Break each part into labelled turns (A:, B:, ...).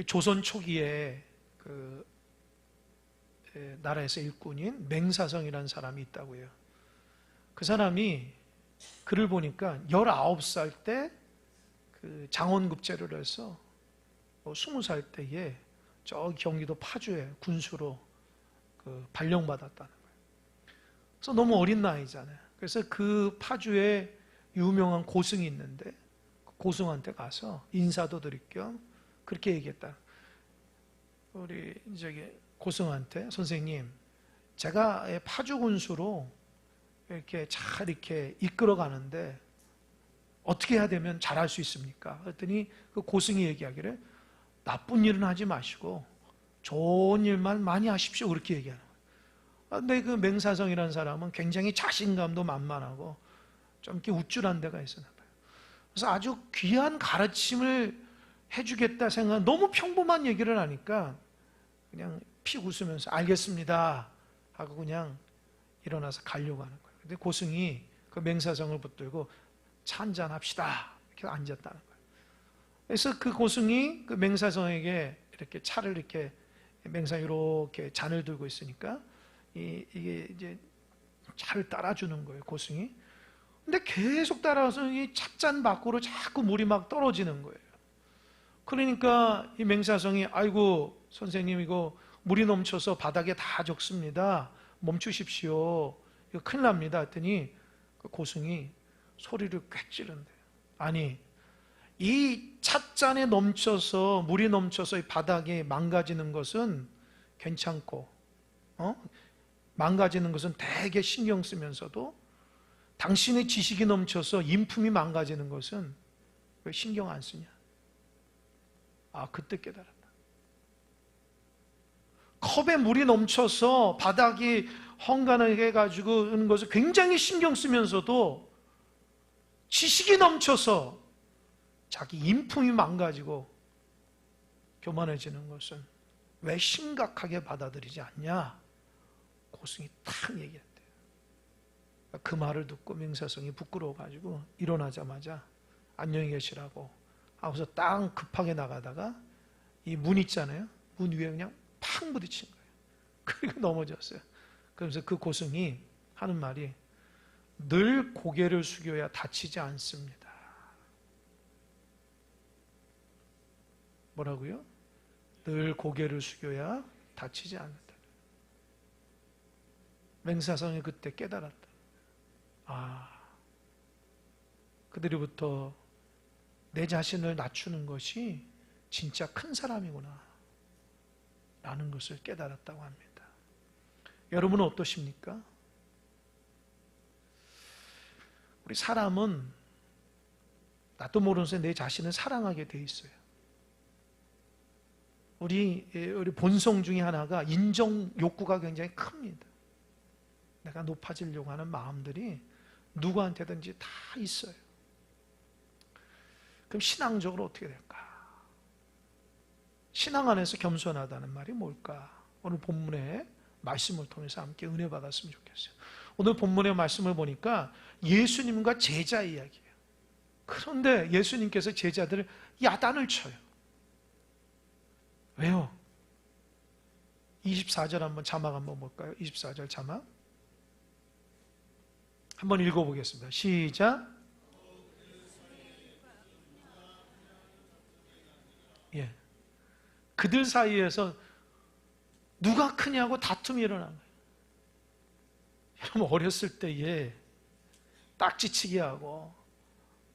A: 조선 초기에 그 나라에서 일꾼인 맹사성이라는 사람이 있다고 해요. 그 사람이 글을 보니까 19살 때 그 장원급제를 해서 20살 때에 저 경기도 파주에 군수로 그 발령받았다는 거예요. 그래서 너무 어린 나이잖아요. 그래서 그 파주에 유명한 고승이 있는데 그 고승한테 가서 인사도 드릴 겸 그렇게 얘기했다. 우리 저기 고승한테 선생님, 제가 파주 군수로 이렇게 잘 이렇게 이끌어 가는데 어떻게 해야 되면 잘할 수 있습니까? 그랬더니 그 고승이 얘기하기를 나쁜 일은 하지 마시고 좋은 일만 많이 하십시오. 그렇게 얘기하는 거예요. 근데 그 맹사성이라는 사람은 굉장히 자신감도 만만하고 좀 이렇게 우쭐한 데가 있었나 봐요. 그래서 아주 귀한 가르침을 해주겠다 생각, 너무 평범한 얘기를 하니까 그냥 피 웃으면서 알겠습니다 하고 그냥 일어나서 가려고 하는 거예요. 근데 고승이 그 맹사성을 붙들고 차 한잔 합시다 이렇게 앉았다는 거예요. 그래서 그 고승이 그 맹사성에게 이렇게 차를 이렇게 맹사성이 이렇게 잔을 들고 있으니까 이게 이제 차를 따라주는 거예요, 고승이. 근데 계속 따라와서 이 찻잔 밖으로 자꾸 물이 막 떨어지는 거예요. 그러니까 이 맹사성이 아이고 선생님 이거 물이 넘쳐서 바닥에 다 적습니다. 멈추십시오. 이거 큰일 납니다. 했더니 그 고승이 소리를 꽥 지른대요. 아니 이 찻잔에 넘쳐서 물이 넘쳐서 이 바닥에 망가지는 것은 괜찮고 망가지는 것은 되게 신경 쓰면서도 당신의 지식이 넘쳐서 인품이 망가지는 것은 왜 신경 안 쓰냐? 아, 그때 깨달았다. 컵에 물이 넘쳐서 바닥이 헝가하게 해가지고 하는 것을 굉장히 신경 쓰면서도 지식이 넘쳐서 자기 인품이 망가지고 교만해지는 것은 왜 심각하게 받아들이지 않냐? 고승이 탁 얘기했대요. 그 말을 듣고 맹사성이 부끄러워가지고 일어나자마자 안녕히 계시라고 하고서 딱 급하게 나가다가 이 문 있잖아요. 문 위에 그냥 팍 부딪힌 거예요. 그리고 넘어졌어요. 그러면서 그 고승이 하는 말이 늘 고개를 숙여야 다치지 않습니다. 뭐라고요? 늘 고개를 숙여야 다치지 않는다. 맹사성이 그때 깨달았다. 아, 그들로부터 내 자신을 낮추는 것이 진짜 큰 사람이구나 라는 것을 깨달았다고 합니다. 여러분은 어떠십니까? 우리 사람은 나도 모르는 새에 내 자신을 사랑하게 돼 있어요. 우리 본성 중에 하나가 인정 욕구가 굉장히 큽니다. 내가 높아지려고 하는 마음들이 누구한테든지 다 있어요. 그럼 신앙적으로 어떻게 될까? 신앙 안에서 겸손하다는 말이 뭘까? 오늘 본문의 말씀을 통해서 함께 은혜 받았으면 좋겠어요. 오늘 본문의 말씀을 보니까 예수님과 제자 이야기예요. 그런데 예수님께서 제자들을 야단을 쳐요. 왜요? 24절 한번 자막 한번 볼까요? 24절 자막 한번 읽어보겠습니다. 시작. 예. 그들 사이에서 누가 크냐고 다툼이 일어난 거예요. 여러분 어렸을 때에 딱지치기 하고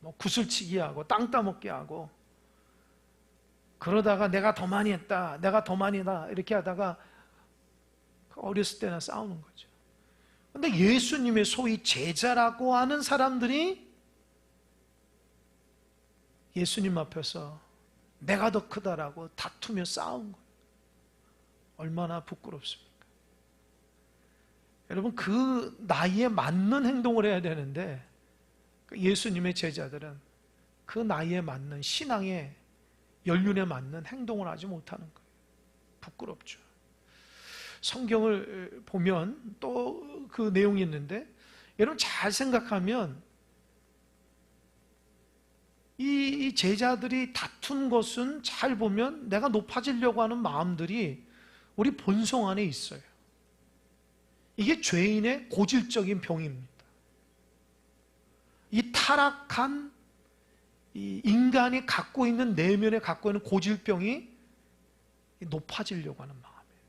A: 뭐 구슬치기 하고 땅 따먹기 하고 그러다가 내가 더 많이 했다, 내가 더 많이다 이렇게 하다가 어렸을 때나 싸우는 거죠. 그런데 예수님의 소위 제자라고 하는 사람들이 예수님 앞에서 내가 더 크다라고 다투며 싸운 거예요. 얼마나 부끄럽습니까? 여러분 그 나이에 맞는 행동을 해야 되는데 예수님의 제자들은 그 나이에 맞는 신앙의 연륜에 맞는 행동을 하지 못하는 거예요. 부끄럽죠. 성경을 보면 또 그 내용이 있는데 여러분 잘 생각하면 이 제자들이 다툰 것은 잘 보면 내가 높아지려고 하는 마음들이 우리 본성 안에 있어요. 이게 죄인의 고질적인 병입니다. 이 타락한 이 인간이 갖고 있는 내면에 갖고 있는 고질병이 높아지려고 하는 마음이에요.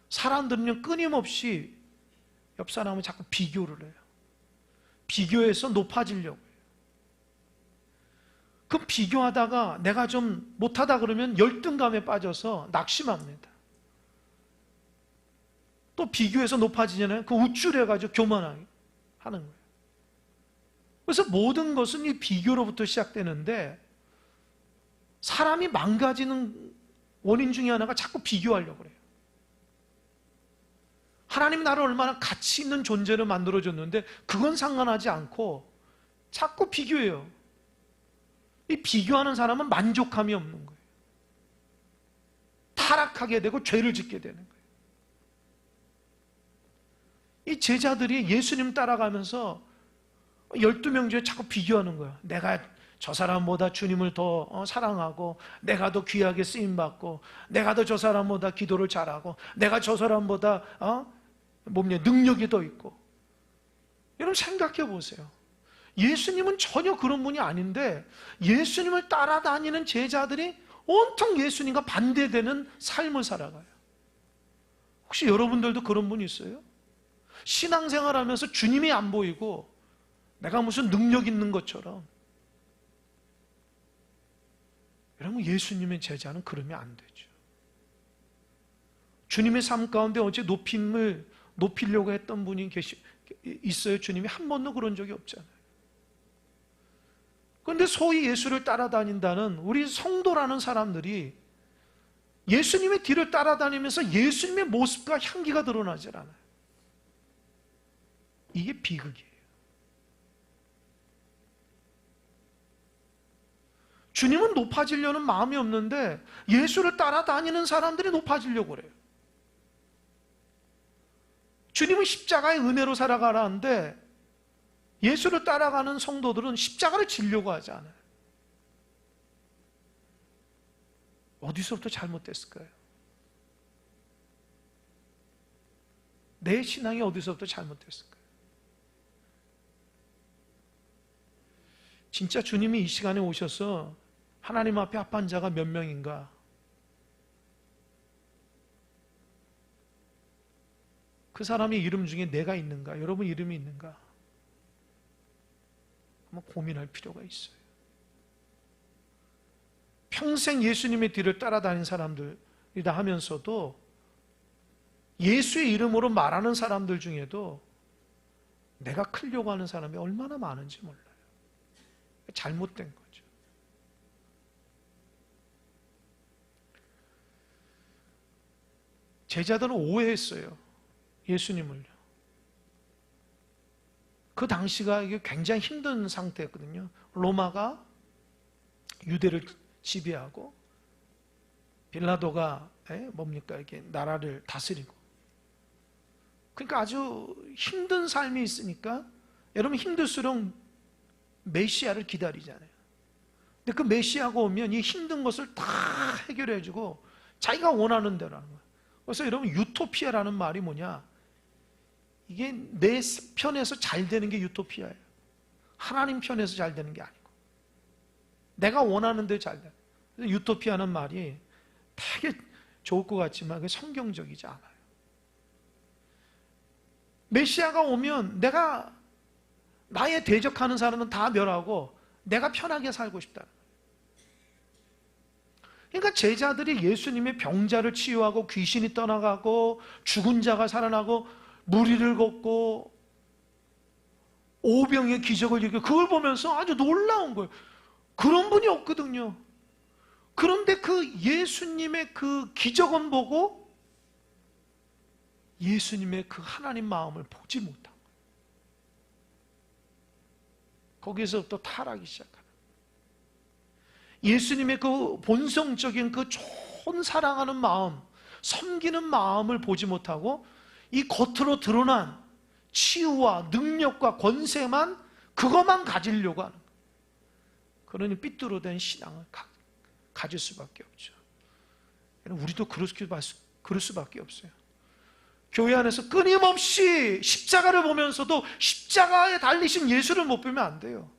A: 사람들은요, 끊임없이 옆 사람을 자꾸 비교를 해요. 비교해서 높아지려고 해요. 그럼 비교하다가 내가 좀 못하다 그러면 열등감에 빠져서 낙심합니다. 또 비교해서 높아지잖아요. 그 우쭐해가지고 교만하게 하는 거예요. 그래서 모든 것은 이 비교로부터 시작되는데, 사람이 망가지는 원인 중에 하나가 자꾸 비교하려고 그래요. 하나님이 나를 얼마나 가치 있는 존재로 만들어줬는데 그건 상관하지 않고 자꾸 비교해요. 이 비교하는 사람은 만족감이 없는 거예요. 타락하게 되고 죄를 짓게 되는 거예요. 이 제자들이 예수님 따라가면서 12명 중에 자꾸 비교하는 거예요. 내가 저 사람보다 주님을 더 사랑하고, 내가 더 귀하게 쓰임받고, 내가 더 저 사람보다 기도를 잘하고, 내가 저 사람보다 능력이 더 있고. 여러분 생각해 보세요. 예수님은 전혀 그런 분이 아닌데 예수님을 따라다니는 제자들이 온통 예수님과 반대되는 삶을 살아가요. 혹시 여러분들도 그런 분 있어요? 신앙생활하면서 주님이 안 보이고 내가 무슨 능력 있는 것처럼. 여러분, 예수님의 제자는 그러면 안 되죠. 주님의 삶 가운데 어째 높이려고 했던 분이 있어요? 주님이 한 번도 그런 적이 없잖아요. 그런데 소위 예수를 따라다닌다는 우리 성도라는 사람들이 예수님의 뒤를 따라다니면서 예수님의 모습과 향기가 드러나질 않아요. 이게 비극이에요. 주님은 높아지려는 마음이 없는데 예수를 따라다니는 사람들이 높아지려고 그래요. 주님은 십자가의 은혜로 살아가라는데 예수를 따라가는 성도들은 십자가를 지려고 하지 않아요. 어디서부터 잘못됐을까요? 내 신앙이 어디서부터 잘못됐을까요? 진짜 주님이 이 시간에 오셔서 하나님 앞에 합한 자가 몇 명인가? 그 사람의 이름 중에 내가 있는가? 여러분 이름이 있는가? 한번 고민할 필요가 있어요. 평생 예수님의 뒤를 따라다닌 사람들이다 하면서도 예수의 이름으로 말하는 사람들 중에도 내가 크려고 하는 사람이 얼마나 많은지 몰라요. 잘못된 거죠. 제자들은 오해했어요. 예수님을요. 그 당시가 이게 굉장히 힘든 상태였거든요. 로마가 유대를 지배하고 빌라도가 이게 나라를 다스리고, 그러니까 아주 힘든 삶이 있으니까 여러분 힘들수록 메시아를 기다리잖아요. 근데 그 메시아가 오면 이 힘든 것을 다 해결해주고 자기가 원하는 대로 하는 거예요. 그래서 여러분 유토피아라는 말이 뭐냐? 이게 내 편에서 잘 되는 게 유토피아예요. 하나님 편에서 잘 되는 게 아니고 내가 원하는 대로 잘 되는. 그래서 유토피아는 말이 되게 좋을 것 같지만 그게 성경적이지 않아요. 메시아가 오면 내가 나에 대적하는 사람은 다 멸하고 내가 편하게 살고 싶다. 그러니까 제자들이 예수님의 병자를 치유하고 귀신이 떠나가고 죽은 자가 살아나고 무리를 걷고 오병의 기적을 일으키고 그걸 보면서 아주 놀라운 거예요. 그런 분이 없거든요. 그런데 그 예수님의 그 기적은 보고 예수님의 그 하나님 마음을 보지 못한 거예요. 거기서부터 타락이 시작하는 거예요. 예수님의 그 본성적인 그 좋은 사랑하는 마음, 섬기는 마음을 보지 못하고 이 겉으로 드러난 치유와 능력과 권세만 그것만 가지려고 하는 거예요. 그러니 삐뚤어된 신앙을 가질 수밖에 없죠. 우리도 그럴 수밖에 없어요. 교회 안에서 끊임없이 십자가를 보면서도 십자가에 달리신 예수를 못 보면 안 돼요.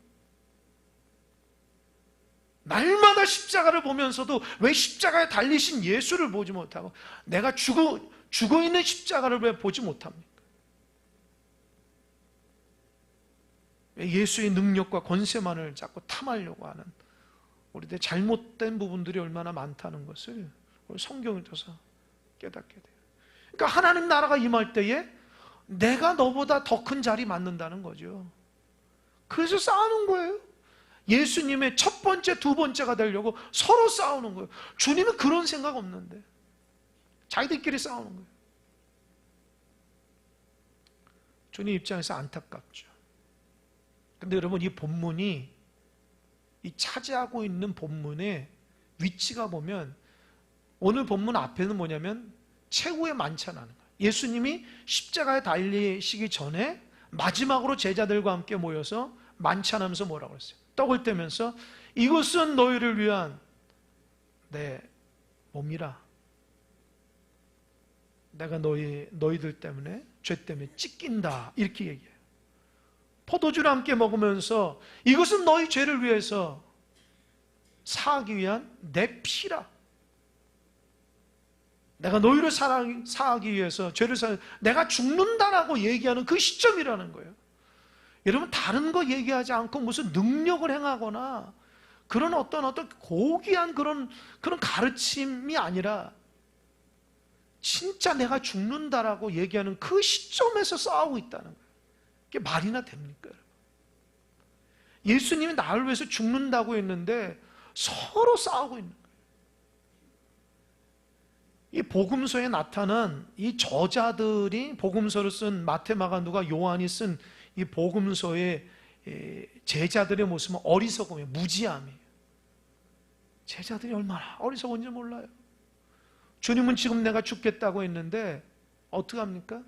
A: 날마다 십자가를 보면서도 왜 십자가에 달리신 예수를 보지 못하고 내가 죽어있는 십자가를 왜 보지 못합니까? 왜 예수의 능력과 권세만을 자꾸 탐하려고 하는 우리들의 잘못된 부분들이 얼마나 많다는 것을 우리 성경을 통해서 깨닫게 돼요. 그러니까 하나님 나라가 임할 때에 내가 너보다 더 큰 자리 맡는다는 거죠. 그래서 싸우는 거예요. 예수님의 첫 번째, 두 번째가 되려고 서로 싸우는 거예요. 주님은 그런 생각 없는데 자기들끼리 싸우는 거예요. 주님 입장에서 안타깝죠. 근데 여러분, 이 본문이, 이 차지하고 있는 본문의 위치가 보면 오늘 본문 앞에는 뭐냐면 최후의 만찬하는 거예요. 예수님이 십자가에 달리시기 전에 마지막으로 제자들과 함께 모여서 만찬하면서 뭐라고 했어요? 떡을 떼면서 이것은 너희를 위한 내 몸이라. 내가 너희들 때문에, 죄 때문에 찢긴다, 이렇게 얘기해요. 포도주를 함께 먹으면서 이것은 너희 죄를 위해서 사하기 위한 내 피라. 내가 너희를 사하기 위해서 죄를 내가 죽는다라고 얘기하는 그 시점이라는 거예요. 여러분, 다른 거 얘기하지 않고 무슨 능력을 행하거나 그런 어떤 고귀한 그런 가르침이 아니라 진짜 내가 죽는다라고 얘기하는 그 시점에서 싸우고 있다는 거예요. 이게 말이나 됩니까, 여러분? 예수님이 나를 위해서 죽는다고 했는데 서로 싸우고 있는 거예요. 이 복음서에 나타난 이 저자들이, 복음서를 쓴 마태, 마가, 누가, 요한이 쓴 이 복음서의 제자들의 모습은 어리석음이에요. 무지함이에요. 제자들이 얼마나 어리석은지 몰라요. 주님은 지금 내가 죽겠다고 했는데 어떻게 합니까?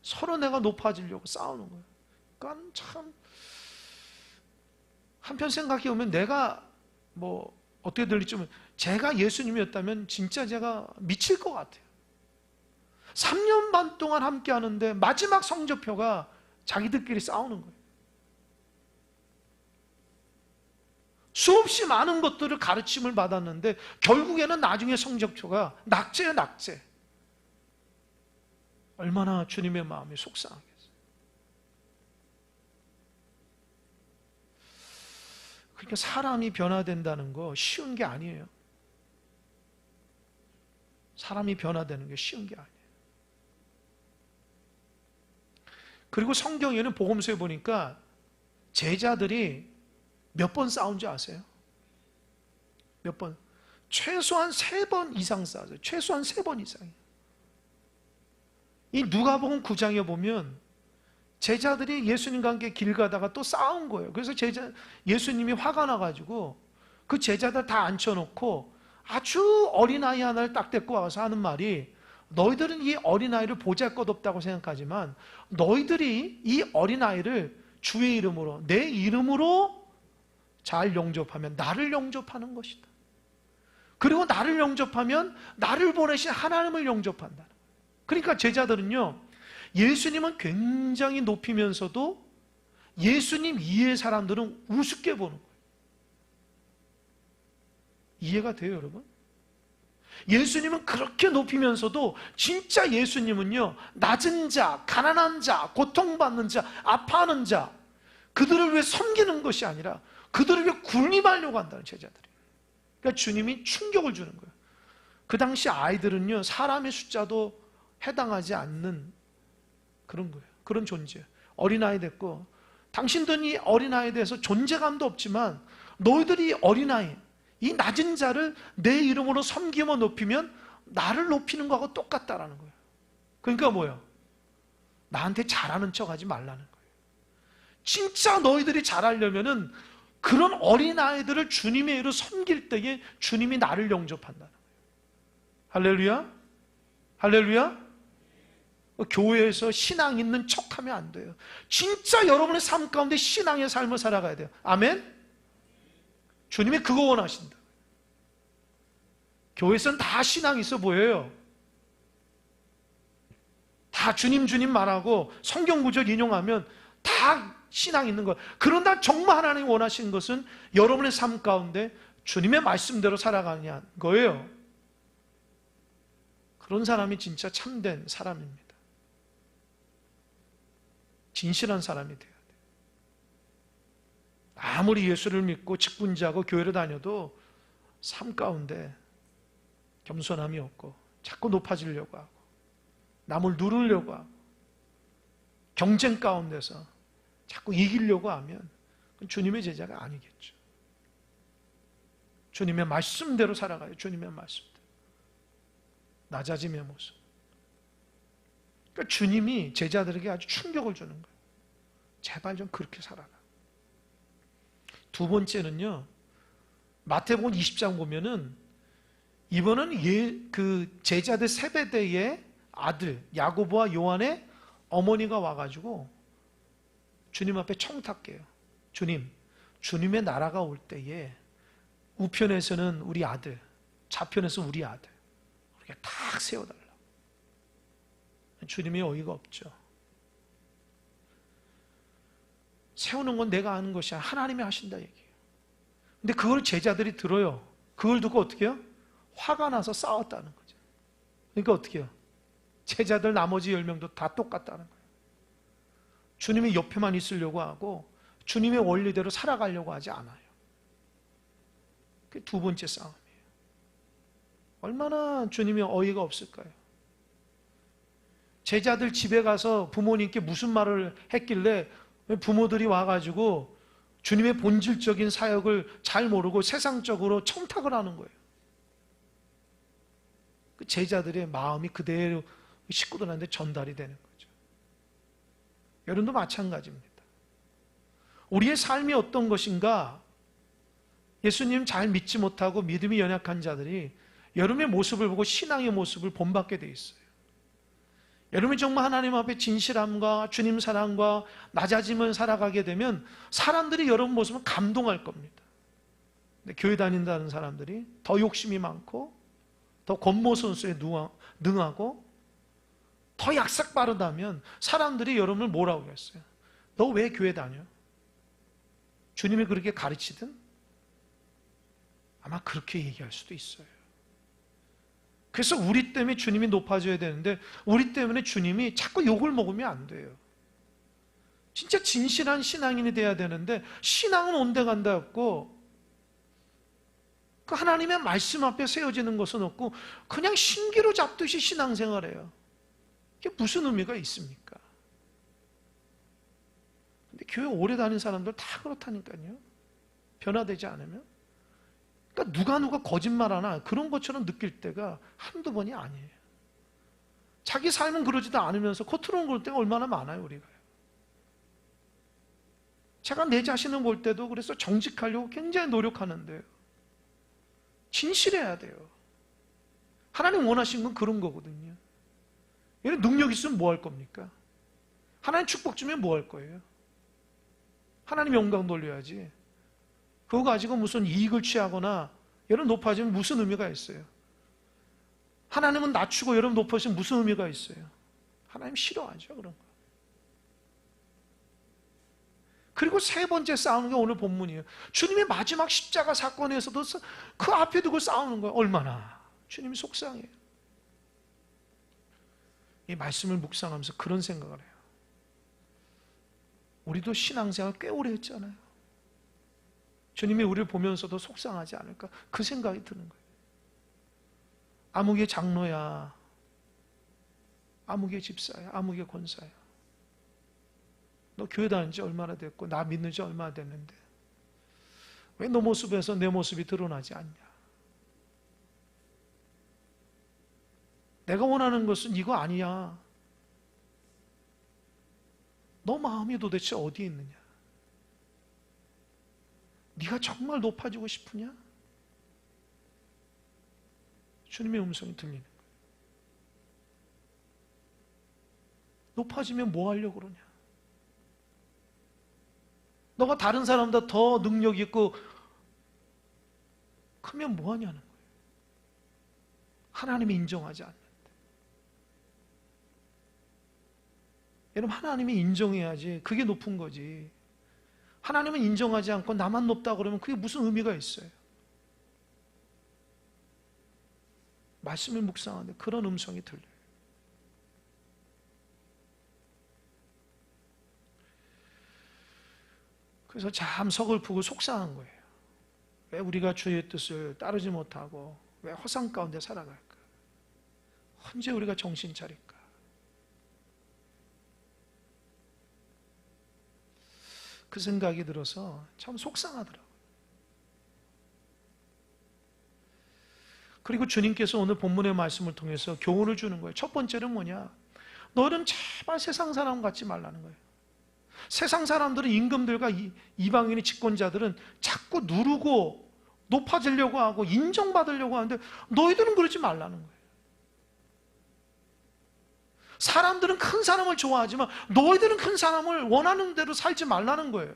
A: 서로 내가 높아지려고 싸우는 거예요. 그러니까 참, 한편 생각해 보면 내가 어떻게 들릴지 모르겠어요. 제가 예수님이었다면 진짜 제가 미칠 것 같아요. 3년 반 동안 함께 하는데 마지막 성적표가 자기들끼리 싸우는 거예요. 수없이 많은 것들을 가르침을 받았는데 결국에는 나중에 성적표가 낙제예요, 낙제. 얼마나 주님의 마음이 속상하겠어요. 그러니까 사람이 변화된다는 거 쉬운 게 아니에요. 사람이 변화되는 게 쉬운 게 아니에요. 그리고 성경에는, 복음서에 보니까 제자들이 몇 번 싸운지 아세요? 몇 번? 최소한 3번 이상 싸웠어요. 최소한 3번 이상이에요. 이 누가복음 9장에 보면 제자들이 예수님과 함께 길 가다가 또 싸운 거예요. 그래서 예수님이 화가 나가지고 그 제자들 다 앉혀놓고 아주 어린아이 하나를 딱 데리고 와서 하는 말이, 너희들은 이 어린아이를 보잘것없다고 생각하지만 너희들이 이 어린아이를 주의 이름으로, 내 이름으로 잘 영접하면 나를 영접하는 것이다. 그리고 나를 영접하면 나를 보내신 하나님을 영접한다. 그러니까 제자들은요, 예수님은 굉장히 높이면서도 예수님 이해의 사람들은 우습게 보는 거예요. 이해가 돼요, 여러분? 예수님은 그렇게 높이면서도 진짜 예수님은요, 낮은 자, 가난한 자, 고통받는 자, 아파하는 자, 그들을 위해 섬기는 것이 아니라 그들을 위해 군림하려고 한다는 제자들이. 그러니까 주님이 충격을 주는 거예요. 그 당시 아이들은요, 사람의 숫자도 해당하지 않는 그런 거예요. 그런 존재예요. 어린아이 됐고, 당신들은 이 어린아이에 대해서 존재감도 없지만 너희들이 어린아이, 이 낮은 자를 내 이름으로 섬기며 높이면 나를 높이는 거하고 똑같다라는 거예요. 그러니까 뭐예요? 나한테 잘하는 척 하지 말라는 거예요. 진짜 너희들이 잘하려면은 그런 어린아이들을 주님의 이름으로 섬길 때에 주님이 나를 영접한다는 거예요. 할렐루야? 할렐루야? 교회에서 신앙 있는 척하면 안 돼요. 진짜 여러분의 삶 가운데 신앙의 삶을 살아가야 돼요. 아멘? 주님이 그거 원하신다. 교회에서는 다 신앙이 있어 보여요. 다 주님 주님 말하고 성경 구절 인용하면 다 신앙 있는 거예요. 그러나 정말 하나님이 원하시는 것은 여러분의 삶 가운데 주님의 말씀대로 살아가는 거예요. 그런 사람이 진짜 참된 사람입니다. 진실한 사람이 돼야 돼요. 아무리 예수를 믿고 직분자고 교회를 다녀도 삶 가운데 겸손함이 없고 자꾸 높아지려고 하고 남을 누르려고 하고 경쟁 가운데서 자꾸 이기려고 하면 그건 주님의 제자가 아니겠죠. 주님의 말씀대로 살아가요. 주님의 말씀대로. 낮아짐의 모습. 그러니까 주님이 제자들에게 아주 충격을 주는 거예요. 제발 좀 그렇게 살아라. 두 번째는요, 마태복음 20장 보면은 이번은 그 제자들 세베대의 아들 야고보와 요한의 어머니가 와가지고 주님 앞에 청탁해요. 주님, 주님의 나라가 올 때에 우편에서는 우리 아들, 좌편에서는 우리 아들 이렇게 탁 세워달라. 주님이 어이가 없죠. 세우는 건 내가 하는 것이 아니라 하나님이 하신다 얘기예요. 근데 그걸 제자들이 들어요. 그걸 듣고 어떻게 해요? 화가 나서 싸웠다는 거죠. 그러니까 어떻게 해요? 제자들 나머지 10명도 다 똑같다는 거예요. 주님이 옆에만 있으려고 하고 주님의 원리대로 살아가려고 하지 않아요. 그게 두 번째 싸움이에요. 얼마나 주님이 어이가 없을까요? 제자들 집에 가서 부모님께 무슨 말을 했길래 부모들이 와가지고 주님의 본질적인 사역을 잘 모르고 세상적으로 청탁을 하는 거예요. 그 제자들의 마음이 그대로 식구들한테 전달이 되는 거죠. 여러분도 마찬가지입니다. 우리의 삶이 어떤 것인가? 예수님 잘 믿지 못하고 믿음이 연약한 자들이 여러분의 모습을 보고 신앙의 모습을 본받게 돼 있어요. 여러분이 정말 하나님 앞에 진실함과 주님 사랑과 낮아짐을 살아가게 되면 사람들이 여러분 모습을 감동할 겁니다. 근데 교회 다닌다는 사람들이 더 욕심이 많고 더 권모선수에 능하고 더 약삭 빠르다면 사람들이 여러분을 뭐라고 했어요? 너 왜 교회 다녀? 주님이 그렇게 가르치든 아마 그렇게 얘기할 수도 있어요. 그래서 우리 때문에 주님이 높아져야 되는데 우리 때문에 주님이 자꾸 욕을 먹으면 안 돼요. 진짜 진실한 신앙인이 돼야 되는데 신앙은 온데간데 없고 그 하나님의 말씀 앞에 세워지는 것은 없고 그냥 신기로 잡듯이 신앙생활해요. 이게 무슨 의미가 있습니까? 근데 교회 오래 다닌 사람들 다 그렇다니까요. 변화되지 않으면. 그러니까 누가 거짓말하나 그런 것처럼 느낄 때가 한두 번이 아니에요. 자기 삶은 그러지도 않으면서 겉으로는 그럴 때가 얼마나 많아요, 우리가. 제가 내 자신을 볼 때도 그래서 정직하려고 굉장히 노력하는데요. 진실해야 돼요. 하나님 원하신 건 그런 거거든요. 얘는 능력 있으면 뭐 할 겁니까? 하나님 축복 주면 뭐 할 거예요? 하나님 영광 돌려야지. 그거 가지고 무슨 이익을 취하거나 여러분 높아지면 무슨 의미가 있어요? 하나님은 낮추고 여러분 높아지면 무슨 의미가 있어요? 하나님 싫어하죠, 그런 거. 그리고 세 번째 싸우는 게 오늘 본문이에요. 주님의 마지막 십자가 사건에서도 그 앞에 두고 싸우는 거예요. 얼마나 주님이 속상해요. 이 말씀을 묵상하면서 그런 생각을 해요. 우리도 신앙생활 꽤 오래 했잖아요. 주님이 우리를 보면서도 속상하지 않을까? 그 생각이 드는 거예요. 아무개 장로야, 아무개 집사야, 아무개 권사야. 너 교회 다닌 지 얼마나 됐고 나 믿는 지 얼마나 됐는데 왜 너 모습에서 내 모습이 드러나지 않냐? 내가 원하는 것은 이거 아니야. 너 마음이 도대체 어디에 있느냐? 네가 정말 높아지고 싶으냐? 주님의 음성이 들리는 거예요. 높아지면 뭐 하려고 그러냐? 너가 다른 사람보다 더 능력 있고 크면 뭐 하냐는 거예요. 하나님이 인정하지 않는데. 여러분, 하나님이 인정해야지 그게 높은 거지. 하나님은 인정하지 않고 나만 높다 그러면 그게 무슨 의미가 있어요? 말씀을 묵상하는데 그런 음성이 들려요. 그래서 참 서글프고 속상한 거예요. 왜 우리가 주의 뜻을 따르지 못하고 왜 허상 가운데 살아갈까? 언제 우리가 정신 차릴까? 그 생각이 들어서 참 속상하더라고요. 그리고 주님께서 오늘 본문의 말씀을 통해서 교훈을 주는 거예요. 첫 번째는 뭐냐? 너는 제발 세상 사람 같지 말라는 거예요. 세상 사람들은, 임금들과 이방인의 집권자들은 자꾸 누르고 높아지려고 하고 인정받으려고 하는데 너희들은 그러지 말라는 거예요. 사람들은 큰 사람을 좋아하지만 너희들은 큰 사람을 원하는 대로 살지 말라는 거예요.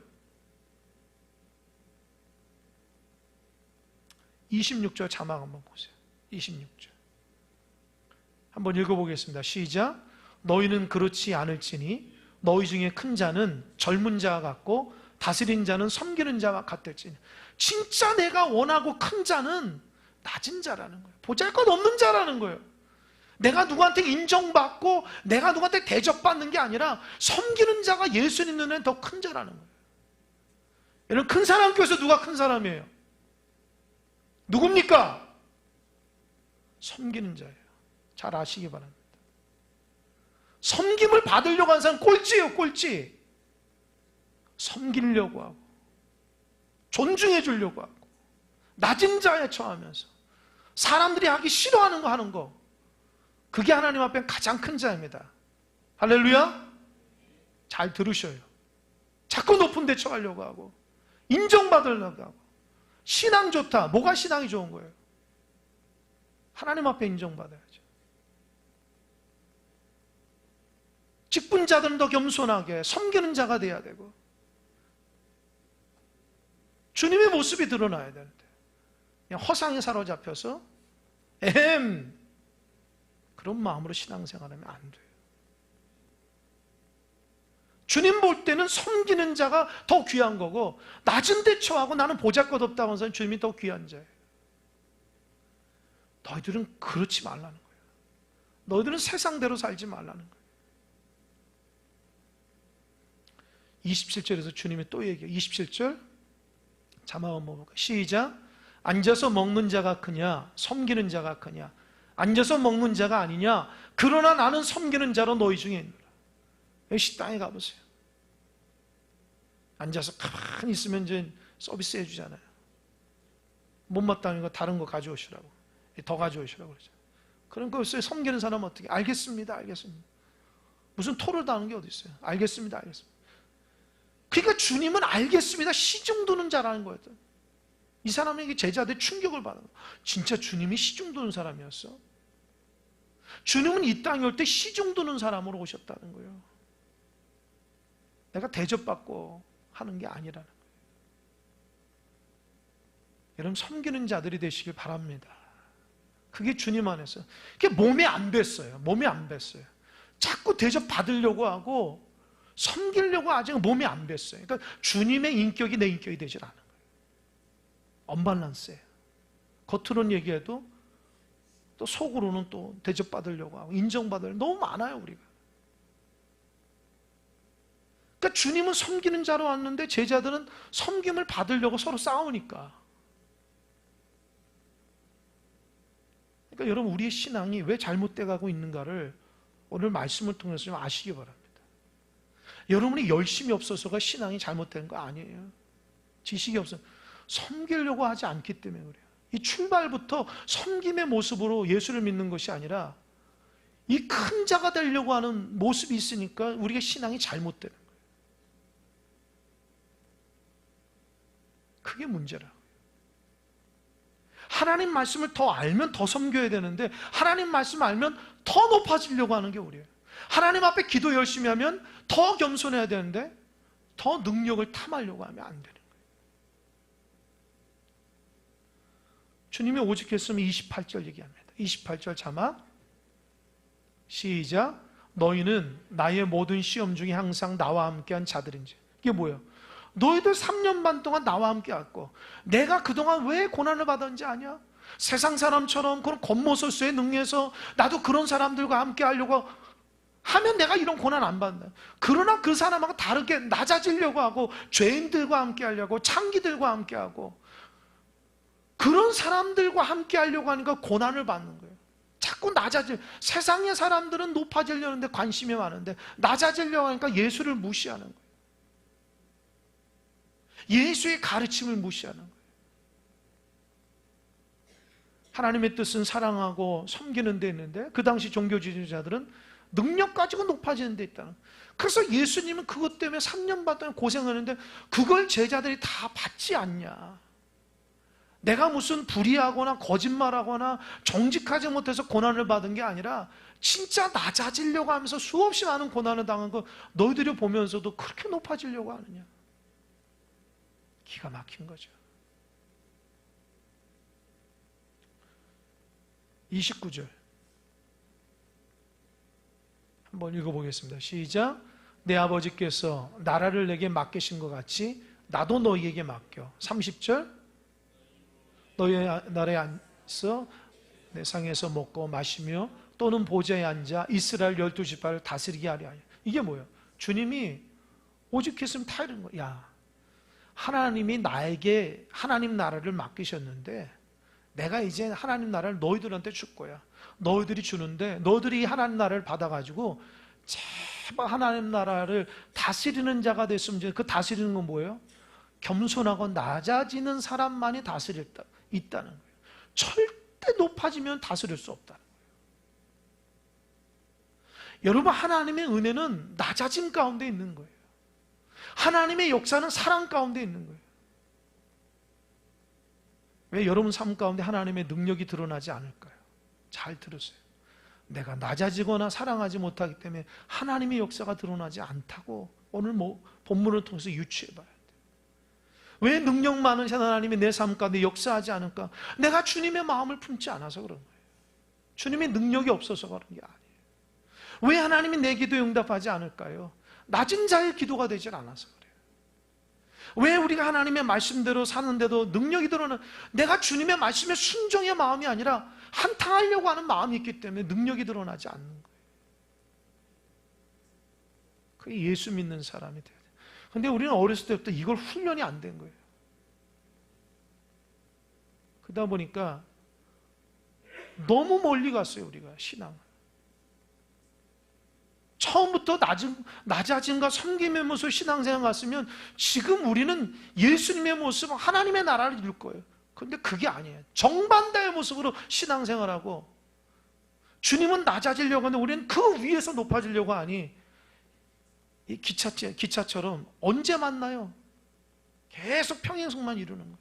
A: 26절 자막 한번 보세요. 26절 한번 읽어보겠습니다. 시작. 너희는 그렇지 않을지니 너희 중에 큰 자는 젊은 자와 같고 다스린 자는 섬기는 자와 같을지니. 진짜 내가 원하고 큰 자는 낮은 자라는 거예요. 보잘것없는 자라는 거예요. 내가 누구한테 인정받고 내가 누구한테 대접받는 게 아니라 섬기는 자가 예수님 눈에는 더 큰 자라는 거예요. 여러분, 큰 사람 교회에서 누가 큰 사람이에요? 누굽니까? 섬기는 자예요. 잘 아시기 바랍니다. 섬김을 받으려고 하는 사람 꼴찌예요, 꼴찌. 섬기려고 하고 존중해 주려고 하고 낮은 자에 처하면서 사람들이 하기 싫어하는 거 하는 거, 그게 하나님 앞에 가장 큰 자입니다. 할렐루야. 잘 들으셔요. 자꾸 높은 데 처하려고 하고 인정받으려고 하고. 신앙 좋다. 뭐가 신앙이 좋은 거예요? 하나님 앞에 인정받아야죠. 직분자들은 더 겸손하게 섬기는 자가 돼야 되고 주님의 모습이 드러나야 되는데 그냥 허상에 사로잡혀서 그런 마음으로 신앙생활하면 안 돼요. 주님 볼 때는 섬기는 자가 더 귀한 거고 낮은 데 처하고 나는 보잘것없다고 하는 사람은 주님이 더 귀한 자예요. 너희들은 그렇지 말라는 거예요. 너희들은 세상대로 살지 말라는 거예요. 27절에서 주님이 또 얘기해요. 27절 자막 한번 볼까요? 시작. 앉아서 먹는 자가 크냐 섬기는 자가 크냐? 앉아서 먹는 자가 아니냐? 그러나 나는 섬기는 자로 너희 중에 있노라. 여기 식당에 가보세요. 앉아서 가만히 있으면 이제 서비스 해주잖아요. 못마땅한 거 다른 거 가져오시라고, 더 가져오시라고 그러죠. 그런 거 섬기는 사람은 어떻게? 알겠습니다, 알겠습니다. 무슨 토를 하는 게 어디 있어요? 알겠습니다, 알겠습니다. 그러니까 주님은 알겠습니다 시중 두는 자라는 거였던. 이 사람에게 제자들 충격을 받은 거예요. 진짜 주님이 시중 두는 사람이었어? 주님은 이 땅에 올 때 시중 두는 사람으로 오셨다는 거예요. 내가 대접받고 하는 게 아니라는 거예요. 여러분, 섬기는 자들이 되시길 바랍니다. 그게 주님 안에서. 그게 몸에 안 뱄어요. 몸에 안 뱄어요. 자꾸 대접받으려고 하고 섬기려고 아직 몸에 안 뱄어요. 그러니까 주님의 인격이 내 인격이 되질 않은 거예요. 언밸런스예요. 겉으로는 얘기해도 또 속으로는 또 대접받으려고 하고 인정받으려고 너무 많아요, 우리가. 그러니까 주님은 섬기는 자로 왔는데 제자들은 섬김을 받으려고 서로 싸우니까. 그러니까 여러분, 우리의 신앙이 왜 잘못돼 가고 있는가를 오늘 말씀을 통해서 좀 아시기 바랍니다. 여러분이 열심이 없어서가 신앙이 잘못된 거 아니에요. 지식이 없어서 섬기려고 하지 않기 때문에 그래요. 이 출발부터 섬김의 모습으로 예수를 믿는 것이 아니라 이 큰 자가 되려고 하는 모습이 있으니까 우리가 신앙이 잘못되는 거예요. 그게 문제라고요. 하나님 말씀을 더 알면 더 섬겨야 되는데 하나님 말씀 알면 더 높아지려고 하는 게 우리예요. 하나님 앞에 기도 열심히 하면 더 겸손해야 되는데 더 능력을 탐하려고 하면 안 되는 거예요. 주님이 오직 했으면 28절 얘기합니다. 28절 자막 시작. 너희는 나의 모든 시험 중에 항상 나와 함께한 자들인지. 이게 뭐예요? 너희들 3년 반 동안 나와 함께 왔고 내가 그동안 왜 고난을 받았는지 아냐? 세상 사람처럼 그런 겉모술수에 능해서 나도 그런 사람들과 함께 하려고 하면 내가 이런 고난 안 받는다. 그러나 그 사람하고 다르게 낮아지려고 하고 죄인들과 함께 하려고 창기들과 함께 하고 그런 사람들과 함께 하려고 하니까 고난을 받는 거예요. 자꾸 세상의 사람들은 높아지려는데 관심이 많은데 낮아지려고 하니까 예수를 무시하는 거예요. 예수의 가르침을 무시하는 거예요. 하나님의 뜻은 사랑하고 섬기는 데 있는데 그 당시 종교 지도자들은 능력 가지고 높아지는 데 있다는 거예요. 그래서 예수님은 그것 때문에 3년 반 동안 고생하는데 그걸 제자들이 다 받지 않냐. 내가 무슨 불의하거나 거짓말하거나 정직하지 못해서 고난을 받은 게 아니라 진짜 낮아지려고 하면서 수없이 많은 고난을 당한 거 너희들이 보면서도 그렇게 높아지려고 하느냐. 기가 막힌 거죠. 29절 한번 읽어보겠습니다. 시작. 내 아버지께서 나라를 내게 맡기신 것 같이 나도 너희에게 맡겨. 30절 너희 나라에 앉아서 내 상에서 먹고 마시며 또는 보좌에 앉아 이스라엘 12지파를 다스리게 하려 하여. 이게 뭐예요? 주님이 오직 했으면 다 이런 거야. 야, 하나님이 나에게 하나님 나라를 맡기셨는데 내가 이제 하나님 나라를 너희들한테 줄 거야. 너희들이 주는데 너희들이 하나님 나라를 받아가지고 제발 하나님 나라를 다스리는 자가 됐으면 이제 그 다스리는 건 뭐예요? 겸손하고 낮아지는 사람만이 다스릴 수 있다는 거예요. 절대 높아지면 다스릴 수 없다는 거예요. 여러분, 하나님의 은혜는 낮아짐 가운데 있는 거예요. 하나님의 역사는 사랑 가운데 있는 거예요. 왜 여러분 삶 가운데 하나님의 능력이 드러나지 않을까요? 잘 들으세요. 내가 낮아지거나 사랑하지 못하기 때문에 하나님의 역사가 드러나지 않다고 오늘 본문을 통해서 유추해 봐야 돼요. 왜 능력 많은 하나님이 내 삶 가운데 역사하지 않을까? 내가 주님의 마음을 품지 않아서 그런 거예요. 주님의 능력이 없어서 그런 게 아니에요. 왜 하나님이 내 기도에 응답하지 않을까요? 낮은 자의 기도가 되질 않아서 그래요. 왜 우리가 하나님의 말씀대로 사는데도 능력이 드러나? 내가 주님의 말씀에 순종의 마음이 아니라 한탕하려고 하는 마음이 있기 때문에 능력이 드러나지 않는 거예요. 그게 예수 믿는 사람이 돼야 돼요. 근데 우리는 어렸을 때부터 이걸 훈련이 안 된 거예요. 그러다 보니까 너무 멀리 갔어요, 우리가 신앙을. 처음부터 낮아짐과 섬김의 모습 신앙생활 갔으면 지금 우리는 예수님의 모습, 하나님의 나라를 이룰 거예요. 그런데 그게 아니에요. 정반대의 모습으로 신앙생활하고 주님은 낮아지려고 하는데 우리는 그 위에서 높아지려고 하니 이 기차처럼 언제 만나요? 계속 평행선만 이루는 거예요.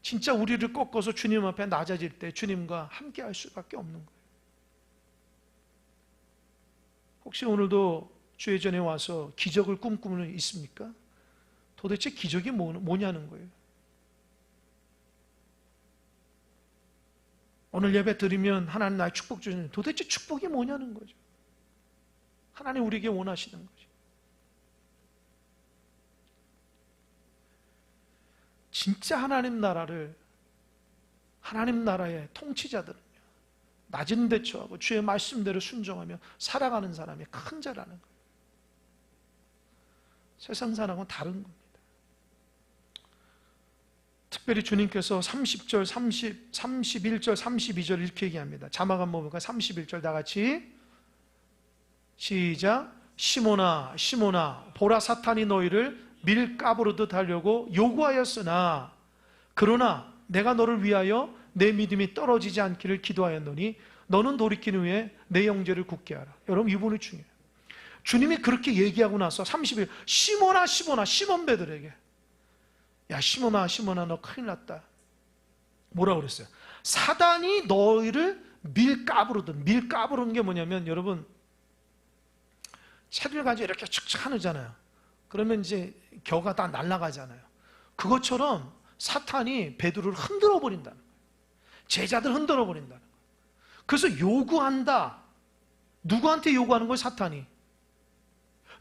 A: 진짜 우리를 꺾어서 주님 앞에 낮아질 때 주님과 함께 할 수밖에 없는 거예요. 혹시 오늘도 주의 전에 와서 기적을 꿈꾸는 분 있습니까? 도대체 기적이 뭐냐는 거예요. 오늘 예배 드리면 하나님 나의 축복 주시는 도대체 축복이 뭐냐는 거죠. 하나님 우리에게 원하시는 거죠. 진짜 하나님 나라를, 하나님 나라의 통치자들은요, 낮은 데 처하고 주의 말씀대로 순종하며 살아가는 사람이 큰 자라는 거예요. 세상 사람은 다른 겁니다. 특별히 주님께서 30절, 31절, 32절 이렇게 얘기합니다. 자막 한번 볼까요? 31절 다 같이 시작. 시몬아 시몬아 보라 사탄이 너희를 밀가부르듯 하려고 요구하였으나 그러나 내가 너를 위하여 내 믿음이 떨어지지 않기를 기도하였노니 너는 돌이킨 후에 내 형제를 굳게 하라. 여러분, 이 부분이 중요해요. 주님이 그렇게 얘기하고 나서 30일 시몬아 시몬아 시몬 베드로에게, 야 시몬아 시몬아 너 큰일 났다. 뭐라고 그랬어요? 사단이 너희를 밀가부르든, 밀가부르는 게 뭐냐면, 여러분, 채를 가지고 이렇게 축축 하잖아요. 그러면 이제 겨가 다 날아가잖아요. 그것처럼 사탄이 베드로를 흔들어 버린다는 거예요. 제자들 흔들어 버린다는 거예요. 그래서 요구한다. 누구한테 요구하는 거예요, 사탄이?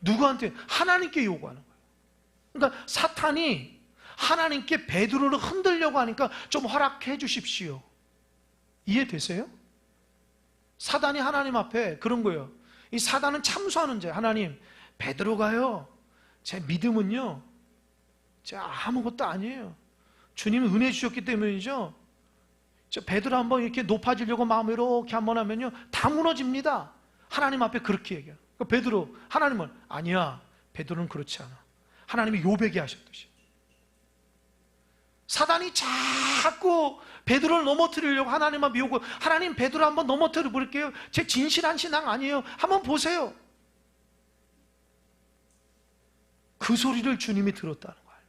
A: 누구한테? 하나님께 요구하는 거예요. 그러니까 사탄이 하나님께 베드로를 흔들려고 하니까 좀 허락해 주십시오. 이해되세요? 사단이 하나님 앞에 그런 거예요. 이 사단은 참소하는 자예요. 하나님, 베드로가요, 제 믿음은요, 제가 아무것도 아니에요. 주님이 은혜 주셨기 때문이죠. 저 베드로 한번 이렇게 높아지려고 마음을 이렇게 한번 하면요, 다 무너집니다. 하나님 앞에 그렇게 얘기해요. 그러니까 베드로, 하나님은 아니야, 베드로는 그렇지 않아. 하나님이 요배게 하셨듯이. 사단이 자꾸 베드로를 넘어뜨리려고 하나님 앞에 요구, 하나님 베드로 한번 넘어뜨려 볼게요. 제 진실한 신앙 아니에요. 한번 보세요. 그 소리를 주님이 들었다는 거예요.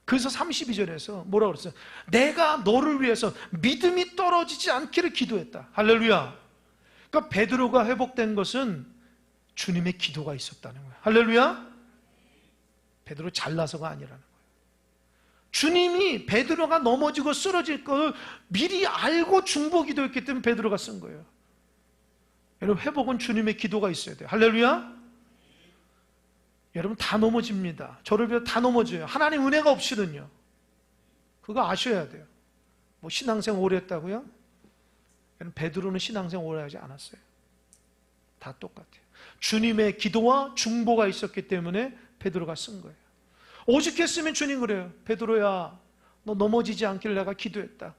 A: 그래서 32절에서 뭐라고 그랬어요? 내가 너를 위해서 믿음이 떨어지지 않기를 기도했다. 할렐루야. 그러니까 베드로가 회복된 것은 주님의 기도가 있었다는 거예요. 할렐루야. 베드로 잘나서가 아니라는 거예요. 주님이 베드로가 넘어지고 쓰러질 걸 미리 알고 중보 기도했기 때문에 베드로가 쓴 거예요. 여러분, 회복은 주님의 기도가 있어야 돼요. 할렐루야. 여러분, 다 넘어집니다. 저를 비해 다 넘어져요. 하나님 은혜가 없이는요. 그거 아셔야 돼요. 뭐 신앙생 오래 했다고요? 여러분, 베드로는 신앙생 오래 하지 않았어요. 다 똑같아요. 주님의 기도와 중보가 있었기 때문에 베드로가 쓴 거예요. 오죽했으면 주님 그래요. 베드로야, 너 넘어지지 않길 내가 기도했다.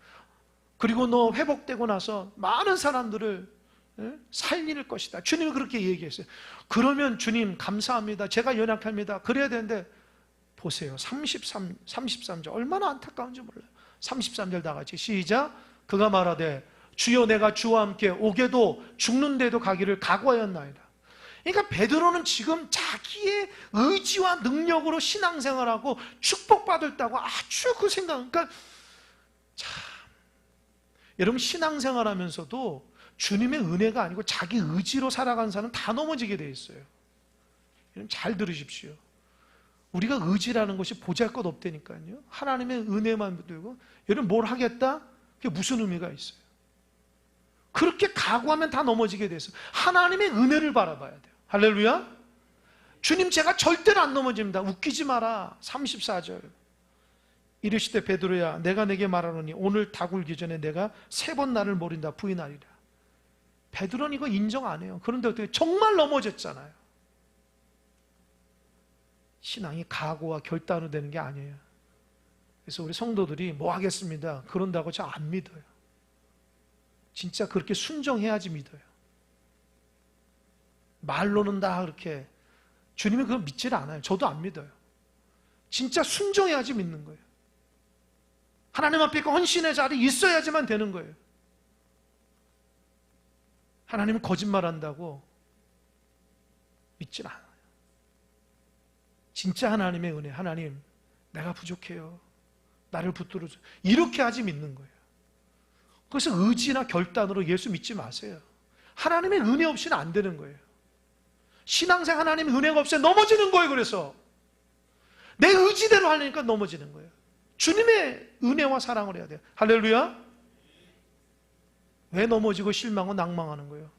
A: 그리고 너 회복되고 나서 많은 사람들을 살릴 것이다. 주님이 그렇게 얘기했어요. 그러면 주님 감사합니다. 제가 연약합니다. 그래야 되는데 보세요. 33절 얼마나 안타까운지 몰라요. 33절 다 같이 시작. 그가 말하되 주여 내가 주와 함께 오게도 죽는데도 가기를 각오하였나이다. 그러니까 베드로는 지금 자기의 의지와 능력으로 신앙생활하고 축복받았다고 아주 그 생각. 그러니까 참, 여러분, 신앙생활하면서도 주님의 은혜가 아니고 자기 의지로 살아가는 사람은 다 넘어지게 돼 있어요. 여러분, 잘 들으십시오. 우리가 의지라는 것이 보잘것없다니까요. 하나님의 은혜만 붙들고 여러분, 뭘 하겠다? 그게 무슨 의미가 있어요? 그렇게 각오하면 다 넘어지게 돼서 하나님의 은혜를 바라봐야 돼요. 할렐루야. 주님, 제가 절대로 안 넘어집니다. 웃기지 마라. 34절 이르시되 베드로야, 내가 내게 말하노니 오늘 닭 울기 전에 내가 3번 나를 모른다 부인하리라. 베드로는 이거 인정 안 해요. 그런데 어떻게 정말 넘어졌잖아요. 신앙이 각오와 결단으로 되는 게 아니에요. 그래서 우리 성도들이 뭐 하겠습니다, 그런다고 저 안 믿어요. 진짜 그렇게 순종해야지 믿어요. 말로는 다 그렇게, 주님이 그걸 믿질 않아요. 저도 안 믿어요. 진짜 순종해야지 믿는 거예요. 하나님 앞에 그 헌신의 자리에 있어야지만 되는 거예요. 하나님은 거짓말한다고 믿질 않아요. 진짜 하나님의 은혜, 하나님 내가 부족해요, 나를 붙들어줘, 이렇게 하지 믿는 거예요. 그래서 의지나 결단으로 예수 믿지 마세요. 하나님의 은혜 없이는 안 되는 거예요. 신앙생 하나님의 은혜가 없이 넘어지는 거예요. 그래서 내 의지대로 하려니까 넘어지는 거예요. 주님의 은혜와 사랑을 해야 돼요. 할렐루야. 왜 넘어지고 실망하고 낭망하는 거예요?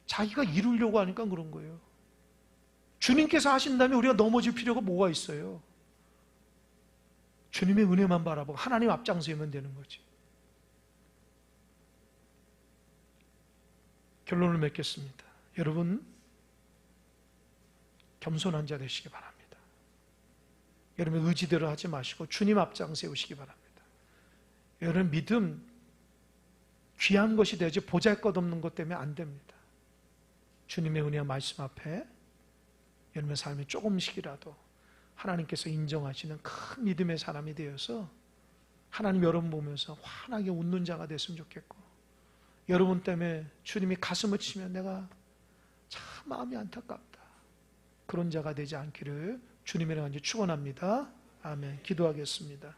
A: 자기가 이루려고 하니까 그런 거예요. 주님께서 하신다면 우리가 넘어질 필요가 뭐가 있어요? 주님의 은혜만 바라보고 하나님 앞장서면 되는 거지. 결론을 맺겠습니다. 여러분, 겸손한 자 되시기 바랍니다. 여러분, 의지대로 하지 마시고 주님 앞장 세우시기 바랍니다. 여러분, 믿음 귀한 것이 되지 보잘것없는 것 때문에 안 됩니다. 주님의 은혜와 말씀 앞에 여러분의 삶이 조금씩이라도 하나님께서 인정하시는 큰 믿음의 사람이 되어서 하나님 여러분 보면서 환하게 웃는 자가 됐으면 좋겠고, 여러분 때문에 주님이 가슴을 치면 내가 참 마음이 안타깝다, 그런 자가 되지 않기를 주님의 이름으로 축원합니다. 아멘. 기도하겠습니다.